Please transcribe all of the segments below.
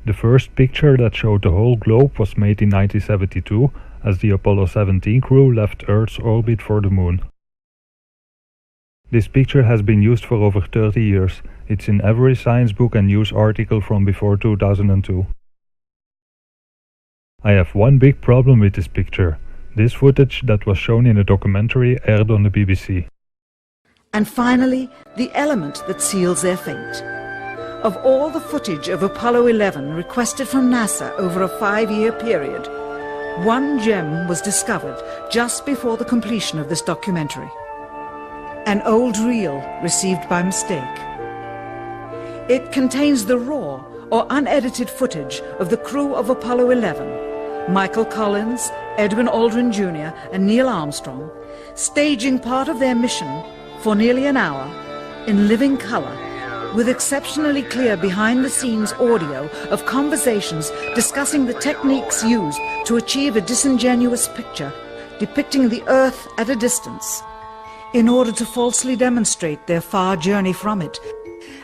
The first picture that showed the whole globe was made in 1972 as the Apollo 17 crew left Earth's orbit for the Moon. This picture has been used for over 30 years. It's in every science book and news article from before 2002. I have one big problem with this picture. This footage that was shown in a documentary aired on the BBC. And finally, the element that seals their fate. Of all the footage of Apollo 11 requested from NASA over a 5-year period, one gem was discovered just before the completion of this documentary. An old reel received by mistake. It contains the raw or unedited footage of the crew of Apollo 11, Michael Collins, Edwin Aldrin Jr. and Neil Armstrong, staging part of their mission for nearly an hour in living color, with exceptionally clear behind-the-scenes audio of conversations discussing the techniques used to achieve a disingenuous picture depicting the Earth at a distance, in order to falsely demonstrate their far journey from it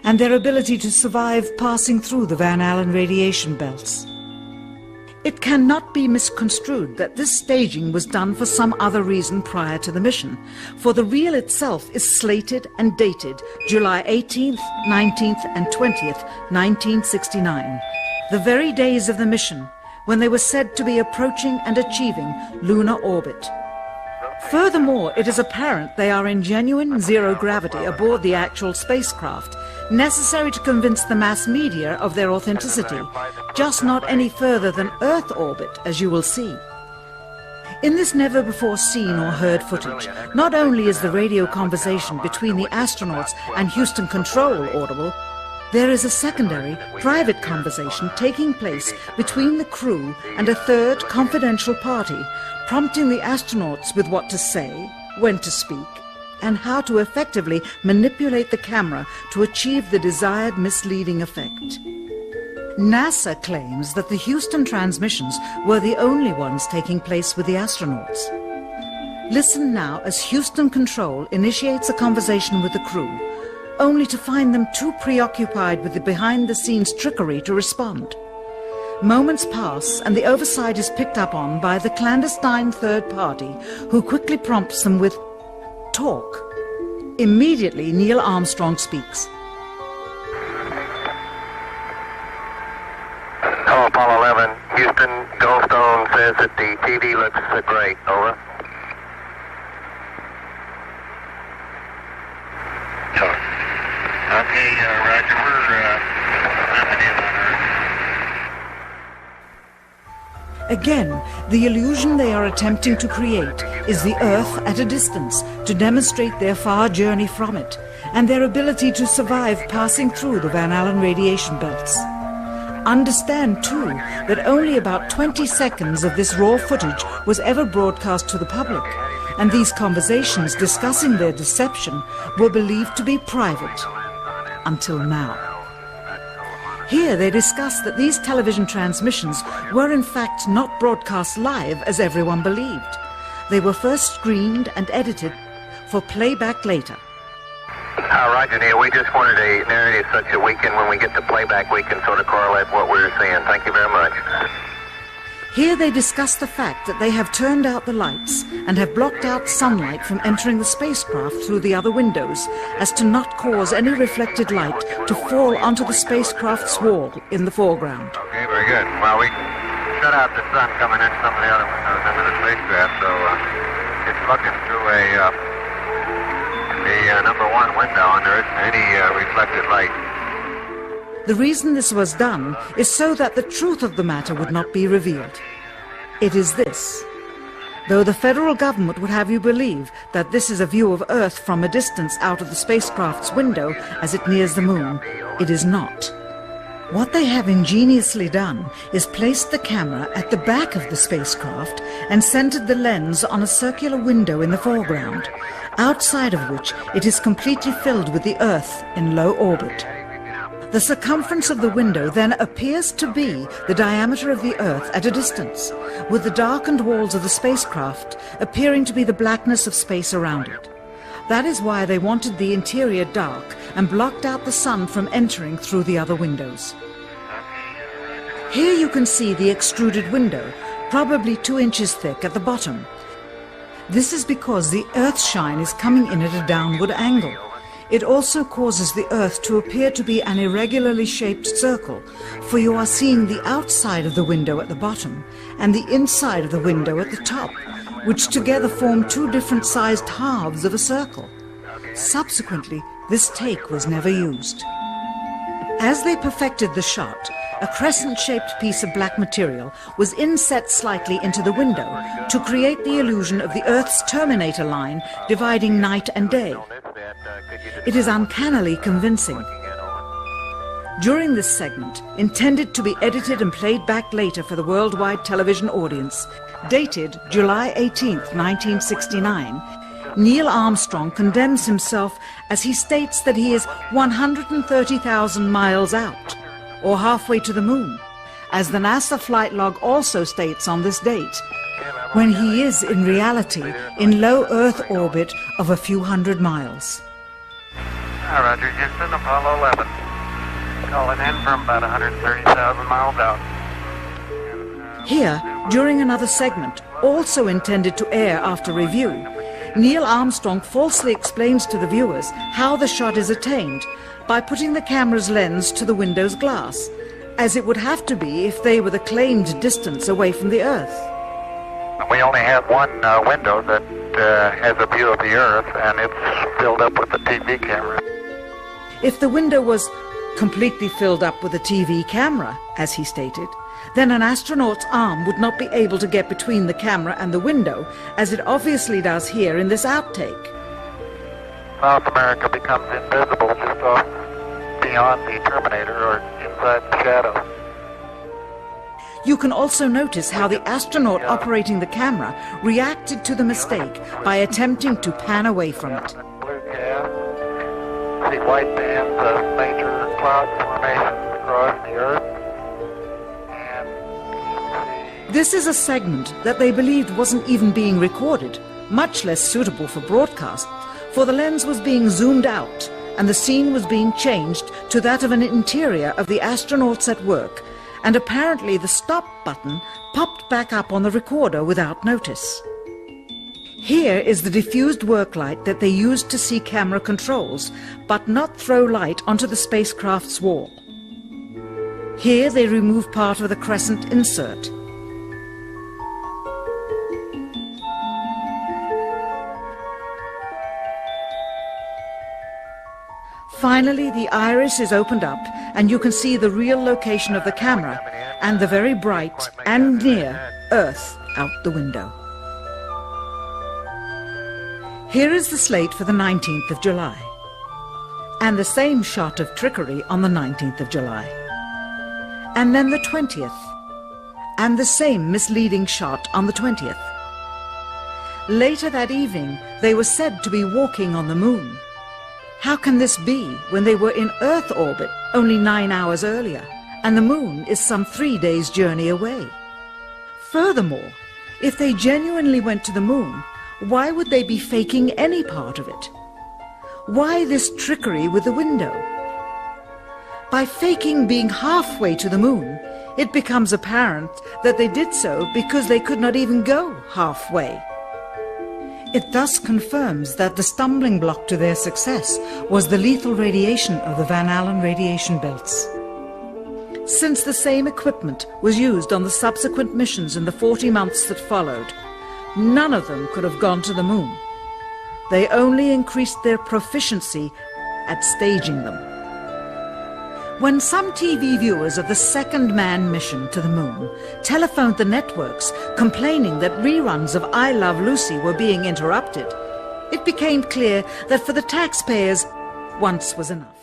and their ability to survive passing through the Van Allen radiation belts. It cannot be misconstrued that this staging was done for some other reason prior to the mission, for the reel itself is slated and dated July 18th, 19th and 20th, 1969, the very days of the mission when they were said to be approaching and achieving lunar orbit. Furthermore, it is apparent they are in genuine zero gravity aboard the actual spacecraft, necessary to convince the mass media of their authenticity, just not any further than Earth orbit, as you will see. In this never-before-seen or heard footage, not only is the radio conversation between the astronauts and Houston Control audible, there is a secondary, private conversation taking place between the crew and a third confidential party, prompting the astronauts with what to say, when to speak, and how to effectively manipulate the camera to achieve the desired misleading effect. NASA claims that the Houston transmissions were the only ones taking place with the astronauts. Listen now as Houston Control initiates a conversation with the crew, only to find them too preoccupied with the behind-the-scenes trickery to respond. Moments pass and the oversight is picked up on by the clandestine third party, who quickly prompts them with talk. Immediately, Neil Armstrong speaks. Hello, Apollo 11. Houston, Goldstone says that the TV looks great. Over. Okay, Roger. We're mapping in on Earth. Again, the illusion they are attempting to create is the Earth at a distance to demonstrate their far journey from it and their ability to survive passing through the Van Allen radiation belts. Understand, too, that only about 20 seconds of this raw footage was ever broadcast to the public, and these conversations discussing their deception were believed to be private, until now. Here they discuss that these television transmissions were in fact not broadcast live as everyone believed. They were first screened and edited for playback later. Roger, Neil. We just wanted a narrative such that we can, when we get to playback, we can sort of correlate what we're seeing. Thank you very much. Here they discuss the fact that they have turned out the lights and have blocked out sunlight from entering the spacecraft through the other windows, as to not cause any reflected light to fall onto the spacecraft's wall in the foreground. Okay, very good. Well, we shut out the sun coming in some of the other windows into the spacecraft, so it's looking through the number one window, and there isn't any reflected light. The reason this was done is so that the truth of the matter would not be revealed. It is this. Though the federal government would have you believe that this is a view of Earth from a distance out of the spacecraft's window as it nears the moon, it is not. What they have ingeniously done is placed the camera at the back of the spacecraft and centered the lens on a circular window in the foreground, outside of which it is completely filled with the Earth in low orbit. The circumference of the window then appears to be the diameter of the Earth at a distance, with the darkened walls of the spacecraft appearing to be the blackness of space around it. That is why they wanted the interior dark and blocked out the sun from entering through the other windows. Here you can see the extruded window, probably 2 inches thick at the bottom. This is because the Earth's shine is coming in at a downward angle. It also causes the Earth to appear to be an irregularly shaped circle, for you are seeing the outside of the window at the bottom and the inside of the window at the top, which together form 2 different sized halves of a circle. Subsequently, this take was never used. As they perfected the shot, a crescent-shaped piece of black material was inset slightly into the window to create the illusion of the Earth's terminator line dividing night and day. It is uncannily convincing. During this segment, intended to be edited and played back later for the worldwide television audience, dated July 18, 1969, Neil Armstrong condemns himself as he states that he is 130,000 miles out, or halfway to the moon, as the NASA flight log also states on this date, when he is in reality in low Earth orbit of a few hundred miles. Roger, Houston, Apollo 11. Calling in from about 130,000 miles out. Here, during another segment, also intended to air after review, Neil Armstrong falsely explains to the viewers how the shot is attained by putting the camera's lens to the window's glass, as it would have to be if they were the claimed distance away from the Earth. We only have one window that has a view of the Earth, and it's filled up with the TV camera. If the window was completely filled up with a TV camera, as he stated, then an astronaut's arm would not be able to get between the camera and the window, as it obviously does here in this outtake. South America becomes invisible just off beyond the Terminator or inside the shadow. You can also notice how the astronaut operating the camera reacted to the mistake by attempting to pan away from it. Blue gas, see white bands of major cloud formations across the Earth. This is a segment that they believed wasn't even being recorded, much less suitable for broadcast, for the lens was being zoomed out and the scene was being changed to that of an interior of the astronauts at work, and apparently the stop button popped back up on the recorder without notice. Here is the diffused work light that they used to see camera controls, but not throw light onto the spacecraft's wall. Here they remove part of the crescent insert. Finally, the iris is opened up and you can see the real location of the camera and the very bright and near Earth out the window. Here is the slate for the 19th of July, and the same shot of trickery on the 19th of July, and then the 20th, and the same misleading shot on the 20th. Later that evening, they were said to be walking on the moon. How can this be when they were in Earth orbit only 9 hours earlier, and the moon is some 3 days' journey away? Furthermore, if they genuinely went to the moon, why would they be faking any part of it? Why this trickery with the window? By faking being halfway to the moon, it becomes apparent that they did so because they could not even go halfway. It thus confirms that the stumbling block to their success was the lethal radiation of the Van Allen radiation belts. Since the same equipment was used on the subsequent missions in the 40 months that followed, none of them could have gone to the moon. They only increased their proficiency at staging them. When some TV viewers of the second manned mission to the moon telephoned the networks complaining that reruns of I Love Lucy were being interrupted, it became clear that for the taxpayers, once was enough.